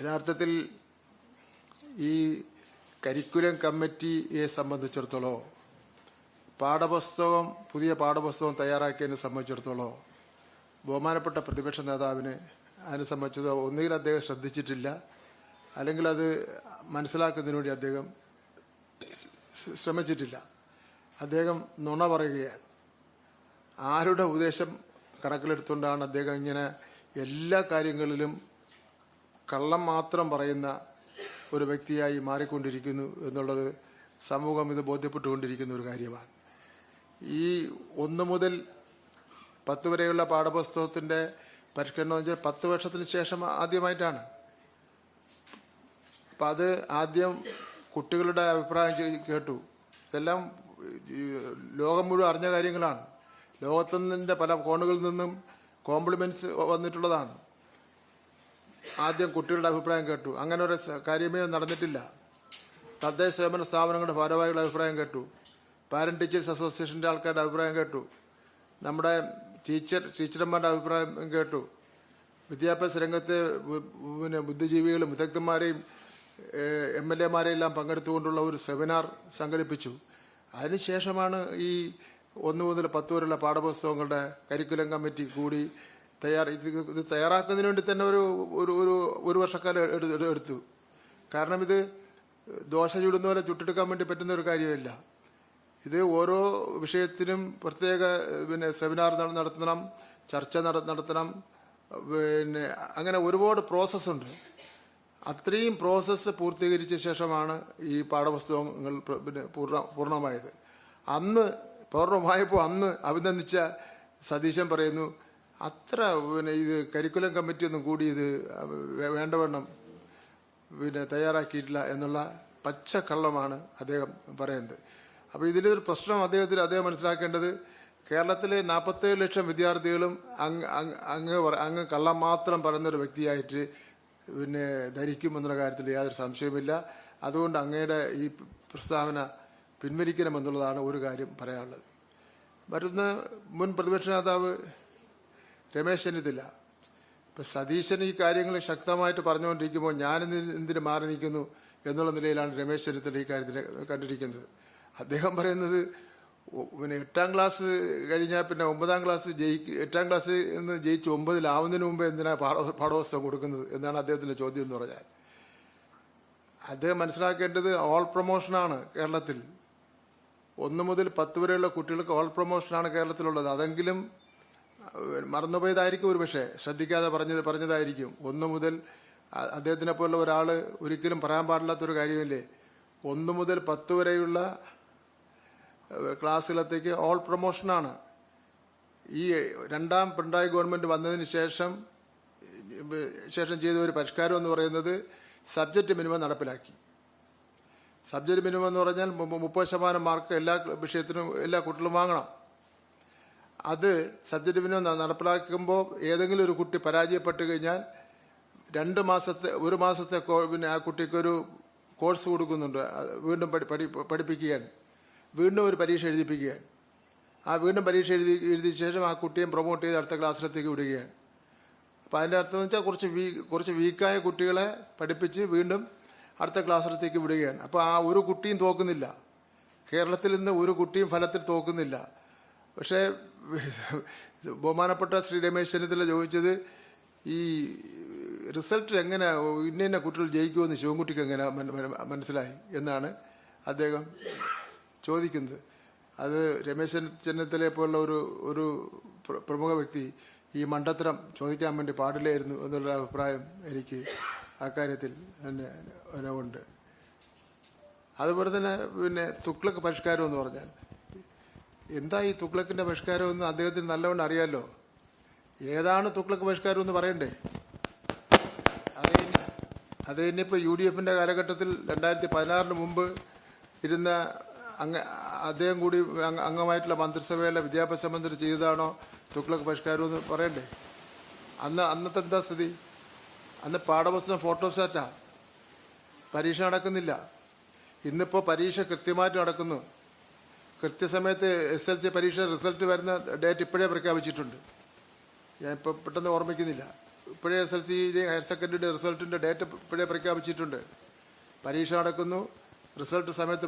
യഥാർത്ഥത്തിൽ ഈ കരിക്കുലം കമ്മിറ്റിയെ സംബന്ധിച്ചിടത്തോളം പുതിയ പാഠപുസ്തകം തയ്യാറാക്കിയതിനെ സംബന്ധിച്ചിടത്തോളം ബഹുമാനപ്പെട്ട പ്രതിപക്ഷ നേതാവിന് അതിനെ സംബന്ധിച്ചത് ഒന്നുകിൽ അദ്ദേഹം ശ്രദ്ധിച്ചിട്ടില്ല, അല്ലെങ്കിൽ അത് മനസ്സിലാക്കുന്നതിന് വേണ്ടി അദ്ദേഹം ശ്രമിച്ചിട്ടില്ല. അദ്ദേഹം നുണ പറയുകയാണ്. ആരുടെ ഉപദേശം കണക്കിലെടുത്തുകൊണ്ടാണ് അദ്ദേഹം ഇങ്ങനെ എല്ലാ കാര്യങ്ങളിലും കള്ളം മാത്രം പറയുന്ന ഒരു വ്യക്തിയായി മാറിക്കൊണ്ടിരിക്കുന്നു എന്നുള്ളത് സമൂഹം ഇത് ബോധ്യപ്പെട്ടുകൊണ്ടിരിക്കുന്ന ഒരു കാര്യമാണ്. ഈ 1 മുതൽ 10 വരെയുള്ള പാഠപുസ്തകത്തിൻ്റെ പരിഷ്കരണം എന്ന് വെച്ചാൽ 10 വർഷത്തിന് ശേഷം ആദ്യമായിട്ടാണ്. അപ്പം അത് ആദ്യം കുട്ടികളുടെ അഭിപ്രായം കേട്ടു. ഇതെല്ലാം ലോകം മുഴുവൻ അറിഞ്ഞ കാര്യങ്ങളാണ്. ലോകത്തിൻ്റെ പല കോണുകളിൽ നിന്നും കോംപ്ലിമെൻറ്റ്സ് വന്നിട്ടുള്ളതാണ്. ആദ്യം കുട്ടികളുടെ അഭിപ്രായം കേട്ടു. അങ്ങനെ ഒരു കാര്യമേ നടന്നിട്ടില്ല. തദ്ദേശ സ്വയംഭരണ സ്ഥാപനങ്ങളുടെ ഭാരവാഹികളുടെ അഭിപ്രായം കേട്ടു. പാരന്റ് ടീച്ചേഴ്സ് അസോസിയേഷൻ്റെ ആൾക്കാരുടെ അഭിപ്രായം കേട്ടു. നമ്മുടെ ടീച്ചർമാരുടെ അഭിപ്രായം കേട്ടു. വിദ്യാഭ്യാസ രംഗത്തെ ബുദ്ധിജീവികളും വിദഗ്ധന്മാരെയും MLA-മാരെയും എല്ലാം പങ്കെടുത്തുകൊണ്ടുള്ള ഒരു സെമിനാർ സംഘടിപ്പിച്ചു. അതിനുശേഷമാണ് ഈ 1 മുതൽ 10 വരെയുള്ള പാഠപുസ്തകങ്ങളുടെ കരിക്കുലം കമ്മിറ്റി കൂടി ഇത് തയ്യാറാക്കുന്നതിന് വേണ്ടി തന്നെ ഒരു വർഷക്കാലം എടുത്തു. കാരണം ഇത് ദോശ ചുടുന്ന പോലെ ചുട്ടെടുക്കാൻ വേണ്ടി പറ്റുന്ന ഒരു കാര്യമില്ല. ഇത് ഓരോ വിഷയത്തിനും പ്രത്യേക സെമിനാർ നടത്തണം, ചർച്ച നടത്തണം, അങ്ങനെ ഒരുപാട് പ്രോസസ്സുണ്ട്. അത്രയും പ്രോസസ്സ് പൂർത്തീകരിച്ച ശേഷമാണ് ഈ പാഠപുസ്തകങ്ങൾ പൂർണ്ണമായത്. പൂർണ്ണമായപ്പോൾ അന്ന് അഭിനന്ദിച്ച സതീശൻ പറയുന്നു, അത്ര ഇത് കരിക്കുലം കമ്മിറ്റി ഒന്നും കൂടി ഇത് വേണ്ടവണ്ണം തയ്യാറാക്കിയിട്ടില്ല എന്നുള്ള പച്ചക്കള്ളമാണ് അദ്ദേഹം പറയുന്നത്. അപ്പോൾ ഇതിലൊരു പ്രശ്നം അദ്ദേഹം മനസ്സിലാക്കേണ്ടത്, കേരളത്തിലെ 47 ലക്ഷം വിദ്യാർത്ഥികളും അങ്ങ് കള്ളം മാത്രം പറയുന്നൊരു വ്യക്തിയായിട്ട് ധരിക്കുമെന്നുള്ള കാര്യത്തിൽ യാതൊരു സംശയവുമില്ല. അതുകൊണ്ട് അങ്ങയുടെ ഈ പ്രസ്താവന പിൻവലിക്കണമെന്നുള്ളതാണ് ഒരു കാര്യം പറയാനുള്ളത്. മറ്റൊന്ന്, മുൻ പ്രതിപക്ഷ നേതാവ് രമേശ് ചെന്നിത്തല, ഇപ്പം സതീശൻ ഈ കാര്യങ്ങൾ ശക്തമായിട്ട് പറഞ്ഞുകൊണ്ടിരിക്കുമ്പോൾ എന്തിന് മാറി നിൽക്കുന്നു എന്നുള്ള നിലയിലാണ് രമേശ് ചെന്നിത്തല ഈ കാര്യത്തിൽ കണ്ടിരിക്കുന്നത്. അദ്ദേഹം പറയുന്നത് 8ാം ക്ലാസ് കഴിഞ്ഞാൽ പിന്നെ 9ാം ക്ലാസ് 8ാം ക്ലാസ് എന്ന് ജയിച്ച് 9-ലാവുന്നതിന് മുമ്പ് എന്തിനാണ് പാഠപുസ്തകം കൊടുക്കുന്നത് എന്നാണ് അദ്ദേഹത്തിൻ്റെ ചോദ്യം എന്ന് പറഞ്ഞാൽ. അദ്ദേഹം മനസ്സിലാക്കേണ്ടത് ഓൾ പ്രൊമോഷനാണ് കേരളത്തിൽ. 1 മുതൽ 10 വരെയുള്ള കുട്ടികൾക്ക് ഓൾ പ്രൊമോഷനാണ് കേരളത്തിലുള്ളത്. അതെങ്കിലും മറന്നുപോയതായിരിക്കും, ഒരു പക്ഷേ ശ്രദ്ധിക്കാതെ പറഞ്ഞതായിരിക്കും. 1 മുതൽ അദ്ദേഹത്തിനെ പോലുള്ള ഒരാൾ ഒരിക്കലും പറയാൻ പാടില്ലാത്തൊരു കാര്യമില്ലേ, 1 മുതൽ 10 വരെയുള്ള ക്ലാസ്സുകളത്തേക്ക് ഓൾ പ്രൊമോഷനാണ്. ഈ 2ാം പിണറായി ഗവൺമെൻറ് വന്നതിന് ശേഷം ചെയ്ത ഒരു പരിഷ്കാരം എന്ന് പറയുന്നത് സബ്ജക്റ്റ് മിനിമം നടപ്പിലാക്കി. സബ്ജക്റ്റ് മിനിമം എന്ന് പറഞ്ഞാൽ 30% മാർക്ക് എല്ലാ വിഷയത്തിനും എല്ലാ കുട്ടികളും വാങ്ങണം. അത് സബ്ജക്റ്റ് മിനിമം നടപ്പിലാക്കുമ്പോൾ ഏതെങ്കിലും ഒരു കുട്ടി പരാജയപ്പെട്ട് കഴിഞ്ഞാൽ 1 മാസത്തെ ആ കുട്ടിക്കൊരു കോഴ്സ് കൊടുക്കുന്നുണ്ട്. വീണ്ടും പഠിപ്പിക്കുകയാണ്, വീണ്ടും ഒരു പരീക്ഷ എഴുതിപ്പിക്കുകയാണ്. വീണ്ടും പരീക്ഷ എഴുതിയ ശേഷം ആ കുട്ടിയെ പ്രൊമോട്ട് ചെയ്ത് അടുത്ത ക്ലാസ്സിലേക്ക് വിടുകയാണ്. അപ്പോൾ അതിൻ്റെ അർത്ഥം എന്ന് വെച്ചാൽ കുറച്ച് വീക്കായ കുട്ടികളെ പഠിപ്പിച്ച് വീണ്ടും അടുത്ത ക്ലാസ്സിലേക്ക് വിടുകയാണ്. അപ്പോൾ ആ ഒരു കുട്ടിയും തോക്കുന്നില്ല. കേരളത്തിൽ നിന്ന് ഒരു കുട്ടിയും ഫലത്തിൽ തോക്കുന്നില്ല. പക്ഷേ ബഹുമാനപ്പെട്ട ശ്രീ രമേശ് ചെന്നിത്തല ചോദിച്ചത്, ഈ റിസൾട്ട് എങ്ങനെ ഇന്ന കുട്ടികൾ ജയിക്കുമെന്ന് ശിവൻകുട്ടിക്ക് എങ്ങനെ മനസ്സിലായി എന്നാണ് അദ്ദേഹം ചോദിക്കുന്നത്. അത് രമേശ് ചെന്നിത്തലയെ പോലുള്ള ഒരു പ്രമുഖ വ്യക്തി ഈ മണ്ടത്തരം ചോദിക്കാൻ വേണ്ടി പാടില്ലായിരുന്നു എന്നുള്ള അഭിപ്രായം എനിക്ക് അക്കാര്യത്തിൽ തന്നെ ഉണ്ട്. അതുപോലെ തന്നെ തുഗ്ലക്ക് പരിഷ്കാരം എന്ന് പറഞ്ഞാൽ എന്താ ഈ തുഗ്ലക്കിൻ്റെ പരിഷ്കാരം എന്ന് അദ്ദേഹത്തിന് നല്ലവണ്ണം അറിയാമല്ലോ. ഏതാണ് തുഗ്ലക്ക് പരിഷ്കാരം എന്ന് പറയണ്ടേ? അത് ഇനിയിപ്പോൾ UDF-ൻ്റെ കാലഘട്ടത്തിൽ 2016 മുമ്പ് ഇരുന്ന അദ്ദേഹം കൂടി അംഗമായിട്ടുള്ള മന്ത്രിസഭയിലെ വിദ്യാഭ്യാസ മന്ത്രി ചെയ്തതാണോ തുഗ്ലക്ക് പരിഷ്കാരം എന്ന് പറയണ്ടേ? അന്നത്തെ എന്താ സ്ഥിതി? അന്ന് പാഠപുസ്തകം ഫോട്ടോസ്റ്റാറ്റാ, പരീക്ഷ നടക്കുന്നില്ല. ഇന്നിപ്പോൾ പരീക്ഷ കൃത്യമായിട്ട് നടക്കുന്നു. കൃത്യസമയത്ത് SLC പരീക്ഷ റിസൾട്ട് വരുന്ന ഡേറ്റ് ഇപ്പോഴേ പ്രഖ്യാപിച്ചിട്ടുണ്ട്. ഞാൻ ഇപ്പോൾ പെട്ടെന്ന് ഓർമ്മിക്കുന്നില്ല. ഇപ്പോഴേ SSLC ഹയർ സെക്കൻഡറി റിസൾട്ടിൻ്റെ ഡേറ്റ് ഇപ്പോഴേ പ്രഖ്യാപിച്ചിട്ടുണ്ട്. പരീക്ഷ നടക്കുന്നു, റിസൾട്ട് സമയത്ത്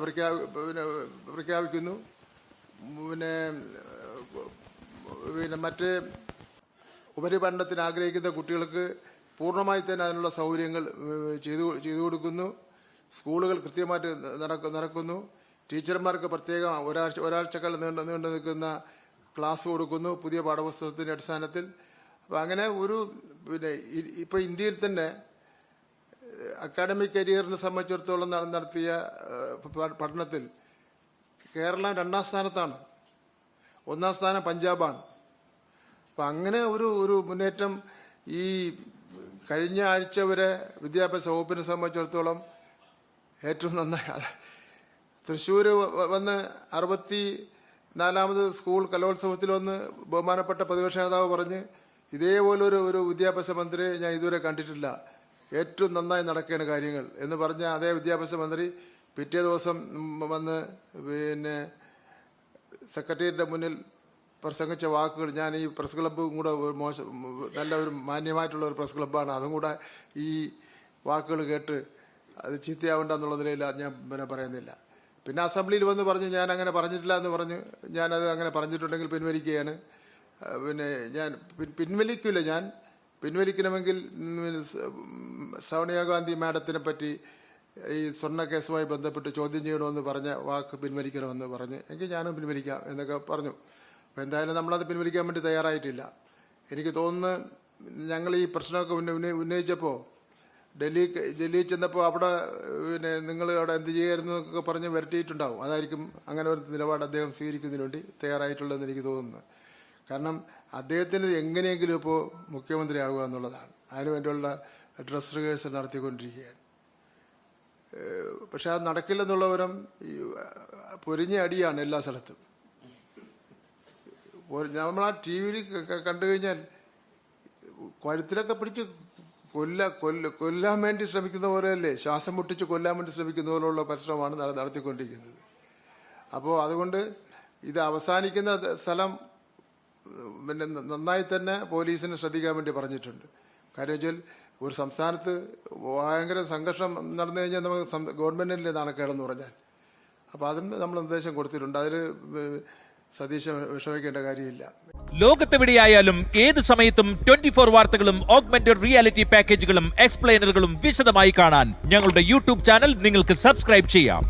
പ്രഖ്യാപിക്കുന്നു. പിന്നെ മറ്റ് ഉപരിപഠനത്തിന് ആഗ്രഹിക്കുന്ന കുട്ടികൾക്ക് പൂർണ്ണമായി തന്നെ അതിനുള്ള സൗകര്യങ്ങൾ ചെയ്തു കൊടുക്കുന്നു. സ്കൂളുകൾ കൃത്യമായിട്ട് നടക്കുന്നു. ടീച്ചർമാർക്ക് പ്രത്യേകം ഒരാഴ്ചക്കാലം നീണ്ടു നിൽക്കുന്ന ക്ലാസ് കൊടുക്കുന്നു പുതിയ പാഠപുസ്തകത്തിൻ്റെ അടിസ്ഥാനത്തിൽ. അപ്പം അങ്ങനെ ഇപ്പോൾ ഇന്ത്യയിൽ തന്നെ അക്കാഡമിക് കരിയറിനെ സംബന്ധിച്ചിടത്തോളം നടത്തിയ പഠനത്തിൽ കേരളം 2ാം സ്ഥാനത്താണ്. 1ാം സ്ഥാനം പഞ്ചാബാണ്. അപ്പം അങ്ങനെ ഒരു മുന്നേറ്റം ഈ കഴിഞ്ഞ ആഴ്ച വരെ വിദ്യാഭ്യാസ വകുപ്പിനെ സംബന്ധിച്ചിടത്തോളം ഏറ്റവും നന്നായി. തൃശ്ശൂർ വന്ന് 64ാമത് സ്കൂൾ കലോത്സവത്തിൽ വന്ന് ബഹുമാനപ്പെട്ട പ്രതിപക്ഷ നേതാവ് പറഞ്ഞ് ഇതേപോലെ ഒരു വിദ്യാഭ്യാസ മന്ത്രിയെ ഞാൻ ഇതുവരെ കണ്ടിട്ടില്ല, ഏറ്റവും നന്നായി നടക്കുകയാണ് കാര്യങ്ങൾ എന്ന് പറഞ്ഞ അതേ വിദ്യാഭ്യാസ മന്ത്രി പിറ്റേ ദിവസം വന്ന് സെക്രട്ടേറിയറ്റിൻ്റെ മുന്നിൽ പ്രസംഗിച്ച വാക്കുകൾ ഞാൻ ഈ പ്രസ് ക്ലബ്ബും കൂടെ നല്ല ഒരു മാന്യമായിട്ടുള്ള ഒരു പ്രസ് ക്ലബ്ബാണ്, അതും കൂടെ ഈ വാക്കുകൾ കേട്ട് അത് ചീത്തയാവേണ്ടെന്നുള്ളതിലില്ല ഞാൻ പറയുന്നില്ല. പിന്നെ അസംബ്ലിയിൽ വന്ന് പറഞ്ഞു ഞാൻ അങ്ങനെ പറഞ്ഞിട്ടില്ല എന്ന് പറഞ്ഞ് ഞാനത് അങ്ങനെ പറഞ്ഞിട്ടുണ്ടെങ്കിൽ പിൻവലിക്കുകയാണ്. ഞാൻ പിൻവലിക്കില്ല. ഞാൻ പിൻവലിക്കണമെങ്കിൽ സോണിയാഗാന്ധി മാഡത്തിനെ പറ്റി ഈ സ്വർണ്ണ കേസുമായി ബന്ധപ്പെട്ട് ചോദ്യം ചെയ്യണമെന്ന് പറഞ്ഞ വാക്ക് പിൻവലിക്കണമെന്ന് പറഞ്ഞ് എങ്കിൽ ഞാനും പിൻവലിക്കാം എന്നൊക്കെ പറഞ്ഞു. അപ്പോൾ എന്തായാലും നമ്മളത് പിൻവലിക്കാൻ വേണ്ടി തയ്യാറായിട്ടില്ല. എനിക്ക് തോന്നുന്നു ഞങ്ങൾ ഈ പ്രശ്നമൊക്കെ ഉന്നയിച്ചപ്പോൾ ഡൽഹിയിൽ ചെന്നപ്പോൾ അവിടെ നിങ്ങൾ അവിടെ എന്ത് ചെയ്യായിരുന്നു എന്നൊക്കെ പറഞ്ഞ് വരട്ടിയിട്ടുണ്ടാവും. അതായിരിക്കും അങ്ങനെ ഒരു നിലപാട് അദ്ദേഹം സ്വീകരിക്കുന്നതിന് വേണ്ടി തയ്യാറായിട്ടുള്ളതെന്ന് എനിക്ക് തോന്നുന്നു. കാരണം അദ്ദേഹത്തിന് എങ്ങനെയെങ്കിലും ഇപ്പോൾ മുഖ്യമന്ത്രിയാവുക എന്നുള്ളതാണ്. അതിനുവേണ്ടിയുള്ള ഡ്രസ് റിഹേഴ്സൽ നടത്തിക്കൊണ്ടിരിക്കുകയാണ്. പക്ഷെ അത് നടക്കില്ലെന്നുള്ളവരും പൊരിഞ്ഞ അടിയാണ് എല്ലാ സ്ഥലത്തും. നമ്മൾ ആ TV കണ്ടു കഴിഞ്ഞാൽ കഴുത്തിലൊക്കെ പിടിച്ച് കൊല്ലാൻ വേണ്ടി ശ്രമിക്കുന്ന പോലെയല്ലേ, ശ്വാസം മുട്ടിച്ച് കൊല്ലാൻ വേണ്ടി ശ്രമിക്കുന്ന പോലെയുള്ള പരിശ്രമമാണ് നടത്തിക്കൊണ്ടിരിക്കുന്നത്. അപ്പോൾ അതുകൊണ്ട് ഇത് അവസാനിക്കുന്ന സ്ഥലം നന്നായി തന്നെ പോലീസിനെ ശ്രദ്ധിക്കാൻ വേണ്ടി പറഞ്ഞിട്ടുണ്ട്. കാര്യം വെച്ചാൽ ഒരു സംസ്ഥാനത്ത് ഭയങ്കര സംഘർഷം നടന്നു കഴിഞ്ഞാൽ നമുക്ക് ഗവൺമെൻറ്റിൻ്റെ നാണക്കേടെന്ന് പറഞ്ഞാൽ, അപ്പോൾ അതും നമ്മൾ നിർദ്ദേശം കൊടുത്തിട്ടുണ്ട്. അതിൽ സതീശൻ വിഷമിക്കേണ്ട കാര്യമില്ല. ലോകത്തെവിടെയായാലും ഏത് സമയത്തും 24 വാർത്തകളും ഓഗ്മെന്റഡ് റിയാലിറ്റി പാക്കേജുകളും എക്സ്പ്ലെയിനറുകളും വിശദമായി കാണാൻ ഞങ്ങളുടെ YouTube ചാനൽ നിങ്ങൾക്ക് സബ്സ്ക്രൈബ് ചെയ്യാം.